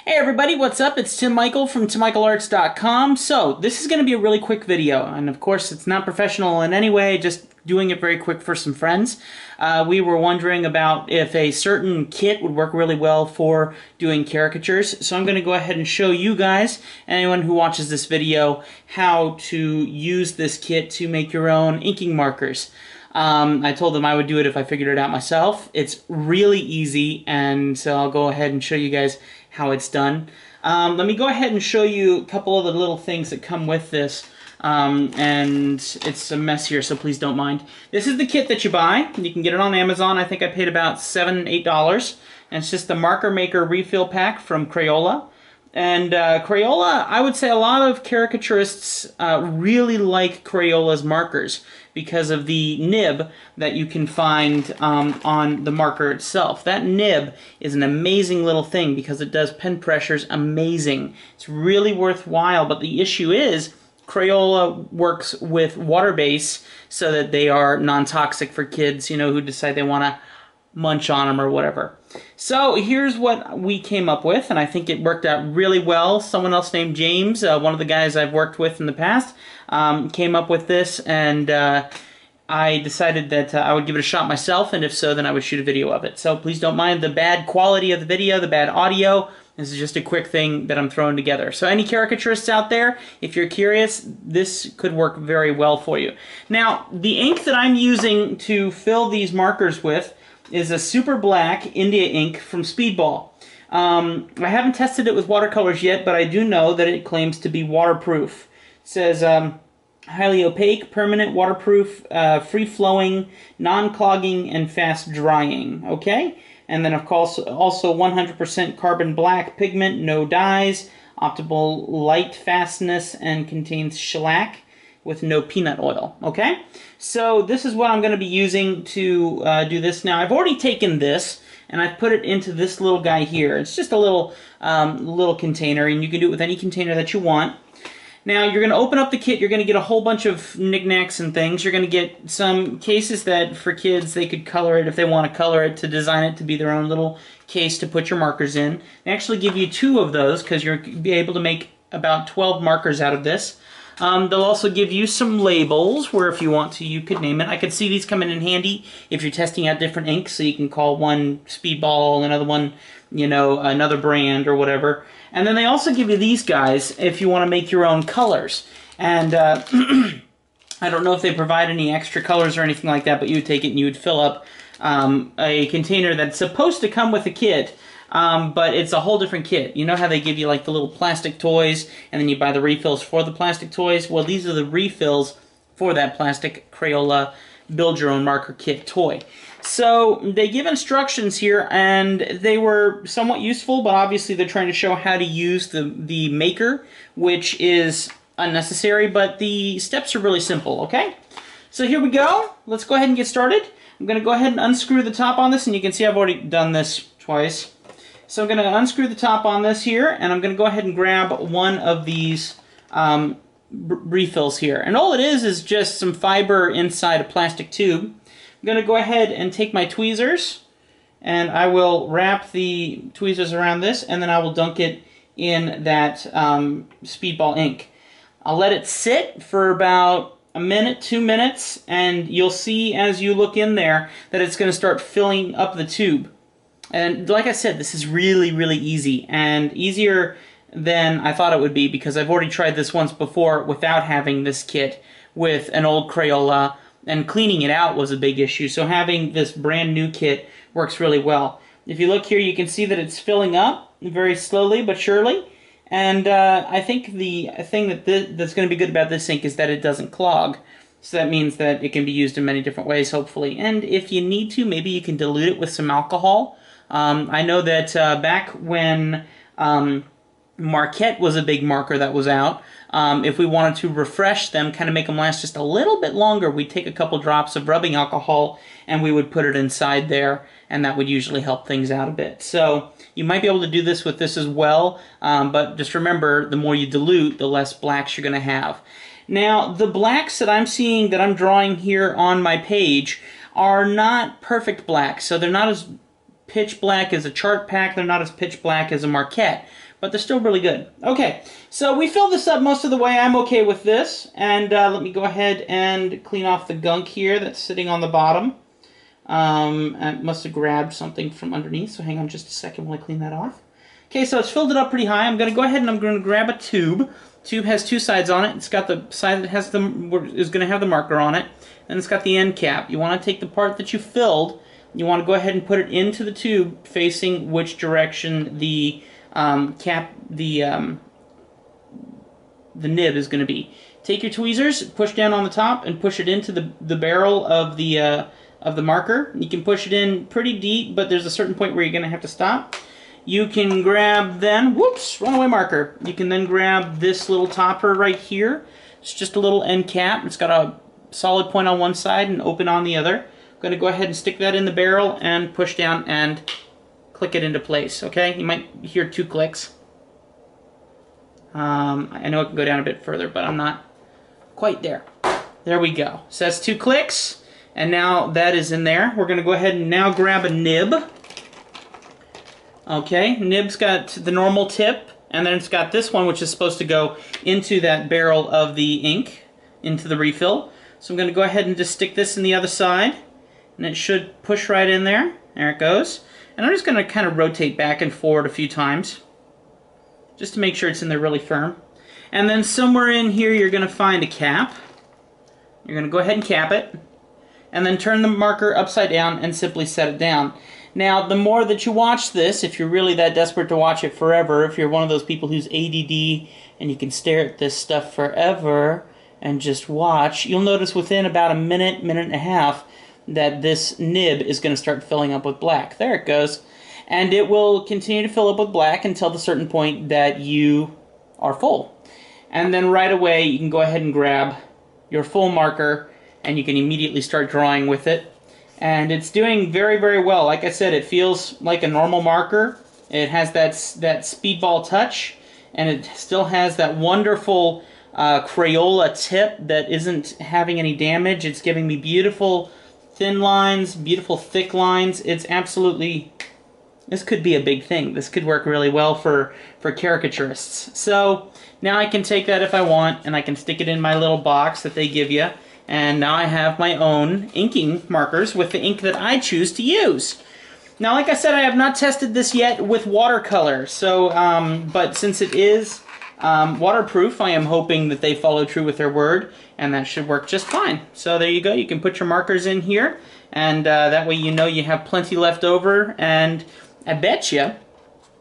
Hey everybody, what's up? It's Tim Michael from TimMichaelArts.com. So, this is going to be a really quick video, and of course it's not professional in any way, just doing it very quick for some friends. We were wondering about if a certain kit would work really well for doing caricatures, so I'm going to go ahead and show you guys, anyone who watches this video, how to use this kit to make your own inking markers. I told them I would do it if I figured it out myself. It's really easy, and so I'll go ahead and show you guys how it's done. Let me go ahead and show you a couple of the little things that come with this. And it's a mess here, so please don't mind. This is the kit that you buy. You can get it on Amazon. I think I paid about $7, $8. And it's just the Marker Maker refill pack from Crayola. And Crayola, I would say a lot of caricaturists really like Crayola's markers because of the nib that you can find on the marker itself. That nib is an amazing little thing because it does pen pressures amazing. It's really worthwhile, but the issue is Crayola works with water base so that they are non-toxic for kids, you know, who decide they want to munch on them or whatever. So here's what we came up with, and I think it worked out really well. Someone else named James, one of the guys I've worked with in the past, came up with this, and I decided that I would give it a shot myself, and if so, then I would shoot a video of it. So please don't mind the bad quality of the video, the bad audio. This is just a quick thing that I'm throwing together. So any caricaturists out there, if you're curious, this could work very well for you. Now, the ink that I'm using to fill these markers with is a super black India ink from Speedball. I haven't tested it with watercolors yet, but I do know that it claims to be waterproof. It says highly opaque, permanent, waterproof, free-flowing, non-clogging, and fast-drying. Okay? And then, of course, also 100% carbon black pigment, no dyes, optimal light fastness, and contains shellac with no peanut oil. Okay? So this is what I'm going to be using to do this. Now, I've already taken this, and I've put it into this little guy here. It's just a little, little container, and you can do it with any container that you want. Now, you're going to open up the kit. You're going to get a whole bunch of knickknacks and things. You're going to get some cases that, for kids, they could color it if they want to color it, to design it to be their own little case to put your markers in. They actually give you 2 of those because you'll be able to make about 12 markers out of this. They'll also give you some labels where if you want to, you could name it. I could see these coming in handy if you're testing out different inks, so you can call one Speedball, another one, you know, another brand or whatever. And then they also give you these guys if you want to make your own colors. And I don't know if they provide any extra colors or anything like that, but you would take it and you would fill up a container that's supposed to come with a kit. But it's a whole different kit. You know how they give you like the little plastic toys and then you buy the refills for the plastic toys? Well, these are the refills for that plastic Crayola Build Your Own Marker Kit toy. So they give instructions here, and they were somewhat useful, but obviously they're trying to show how to use the maker, which is unnecessary, but the steps are really simple, okay? So here we go. Let's go ahead and get started. I'm going to go ahead and unscrew the top on this, and you can see I've already done this twice. So I'm going to unscrew the top on this here, and I'm going to go ahead and grab one of these refills here. And all it is just some fiber inside a plastic tube. I'm going to go ahead and take my tweezers, and I will wrap the tweezers around this, and then I will dunk it in that Speedball ink. I'll let it sit for about a minute, 2 minutes, and you'll see as you look in there that it's going to start filling up the tube. And like I said, this is really, really easy, and easier than I thought it would be because I've already tried this once before without having this kit with an old Crayola, and cleaning it out was a big issue. So having this brand new kit works really well. If you look here, you can see that it's filling up very slowly but surely. And I think the thing that's going to be good about this ink is that it doesn't clog. So that means that it can be used in many different ways, hopefully. And if you need to, maybe you can dilute it with some alcohol. I know that back when Marquette was a big marker that was out, if we wanted to refresh them, kind of make them last just a little bit longer, we'd take a couple drops of rubbing alcohol and we would put it inside there, and that would usually help things out a bit. So you might be able to do this with this as well, but just remember, the more you dilute, the less blacks you're going to have. Now, the blacks that I'm seeing, that I'm drawing here on my page, are not perfect blacks, so they're not as pitch black as a chart pack. They're not as pitch black as a Marquette, but they're still really good. Okay, so we filled this up most of the way. I'm okay with this. And let me go ahead and clean off the gunk here that's sitting on the bottom. I must have grabbed something from underneath, so hang on just a second while I clean that off. Okay, so it's filled it up pretty high. I'm going to go ahead and I'm going to grab a tube. Tube has two sides on it. It's got the side that has is going to have the marker on it, and it's got the end cap. You want to take the part that you filled, you want to go ahead and put it into the tube facing which direction the the nib is going to be. Take your tweezers, push down on the top, and push it into the barrel of the marker. You can push it in pretty deep, but there's a certain point where you're going to have to stop. You can grab then, whoops, runaway marker. You can then grab this little topper right here. It's just a little end cap. It's got a solid point on one side and open on the other. I'm going to go ahead and stick that in the barrel and push down and click it into place, okay? You might hear 2 clicks. I know it can go down a bit further, but I'm not quite there. There we go. So that's 2 clicks, and now that is in there. We're going to go ahead and now grab a nib. Okay, nib's got the normal tip, and then it's got this one which is supposed to go into that barrel of the ink, into the refill. So I'm going to go ahead and just stick this in the other side, and it should push right in there. There it goes. And I'm just going to kind of rotate back and forward a few times, just to make sure it's in there really firm. And then somewhere in here you're going to find a cap. You're going to go ahead and cap it, and then turn the marker upside down and simply set it down. Now, the more that you watch this, if you're really that desperate to watch it forever, if you're one of those people who's ADD and you can stare at this stuff forever and just watch, you'll notice within about a minute, minute and a half, that this nib is going to start filling up with black. There it goes. And it will continue to fill up with black until the certain point that you are full. And then right away, you can go ahead and grab your full marker, and you can immediately start drawing with it. And it's doing very, very well. Like I said, it feels like a normal marker. It has that speedball touch, and it still has that wonderful Crayola tip that isn't having any damage. It's giving me beautiful thin lines, beautiful thick lines. It's absolutely, this could be a big thing. This could work really well for caricaturists. So now I can take that if I want, and I can stick it in my little box that they give you. And now I have my own inking markers with the ink that I choose to use. Now, like I said, I have not tested this yet with watercolor. So, but since it is waterproof, I am hoping that they follow true with their word, and that should work just fine. So there you go. You can put your markers in here, and that way you know you have plenty left over. And I bet you,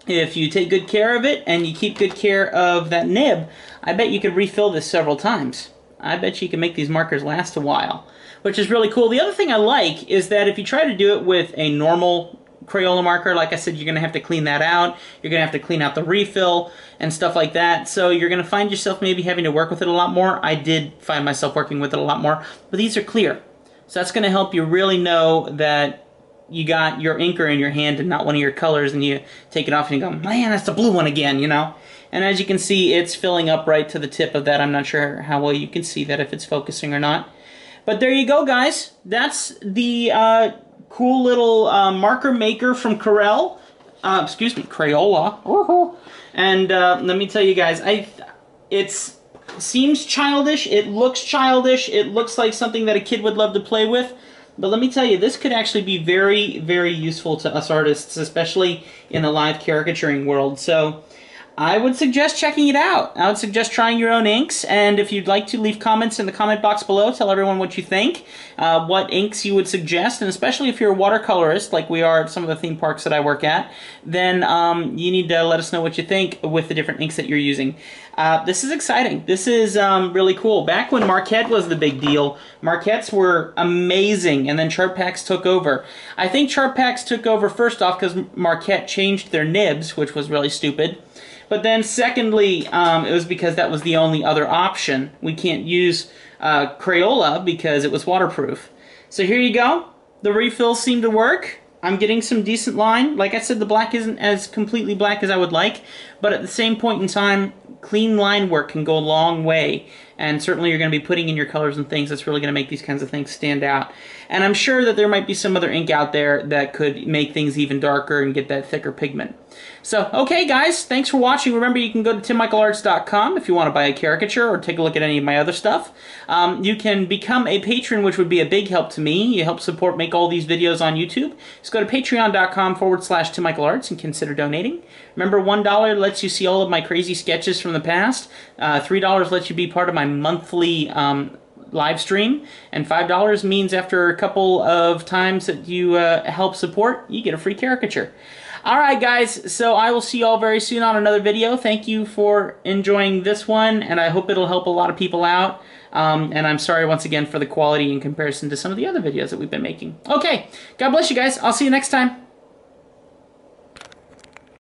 if you take good care of it and you keep good care of that nib, I bet you could refill this several times. I bet you can make these markers last a while, which is really cool. The other thing I like is that if you try to do it with a normal Crayola marker, like I said, you're going to have to clean that out. You're going to have to clean out the refill and stuff like that. So you're going to find yourself maybe having to work with it a lot more. I did find myself working with it a lot more, but these are clear. So that's going to help you really know that you got your inker in your hand and not one of your colors, and you take it off and you go, man, that's the blue one again, you know? And as you can see, it's filling up right to the tip of that. I'm not sure how well you can see that, if it's focusing or not. But there you go, guys. That's the cool little marker maker from Crayola. And let me tell you guys, it seems childish. It looks childish. It looks like something that a kid would love to play with. But let me tell you, this could actually be very, very useful to us artists, especially in the live caricaturing world. So I would suggest checking it out. I would suggest trying your own inks, and if you'd like to, leave comments in the comment box below. Tell everyone what you think, what inks you would suggest, and especially if you're a watercolorist, like we are at some of the theme parks that I work at, then you need to let us know what you think with the different inks that you're using. This is exciting. This is really cool. Back when Marquette was the big deal, Marquettes were amazing, and then chart packs took over. I think chart packs took over first off because Marquette changed their nibs, which was really stupid. But then secondly, it was because that was the only other option. We can't use Crayola because it was waterproof. So here you go. The refills seem to work. I'm getting some decent line. Like I said, the black isn't as completely black as I would like, but at the same point in time, clean line work can go a long way. and certainly you're going to be putting in your colors and things that's really going to make these kinds of things stand out. And I'm sure that there might be some other ink out there that could make things even darker and get that thicker pigment. So, okay guys, thanks for watching. Remember, you can go to timmichaelarts.com if you want to buy a caricature or take a look at any of my other stuff. You can become a patron, which would be a big help to me. You help support make all these videos on YouTube. Just go to patreon.com/timmichaelarts and consider donating. Remember, $1 lets you see all of my crazy sketches from the past. $3 lets you be part of my monthly live stream, and $5 means after a couple of times that you help support, you get a free caricature. Alright guys, so I will see you all very soon on another video. Thank you for enjoying this one, and I hope it'll help a lot of people out. And I'm sorry once again for the quality in comparison to some of the other videos that we've been making. Okay, God bless you guys. I'll see you next time.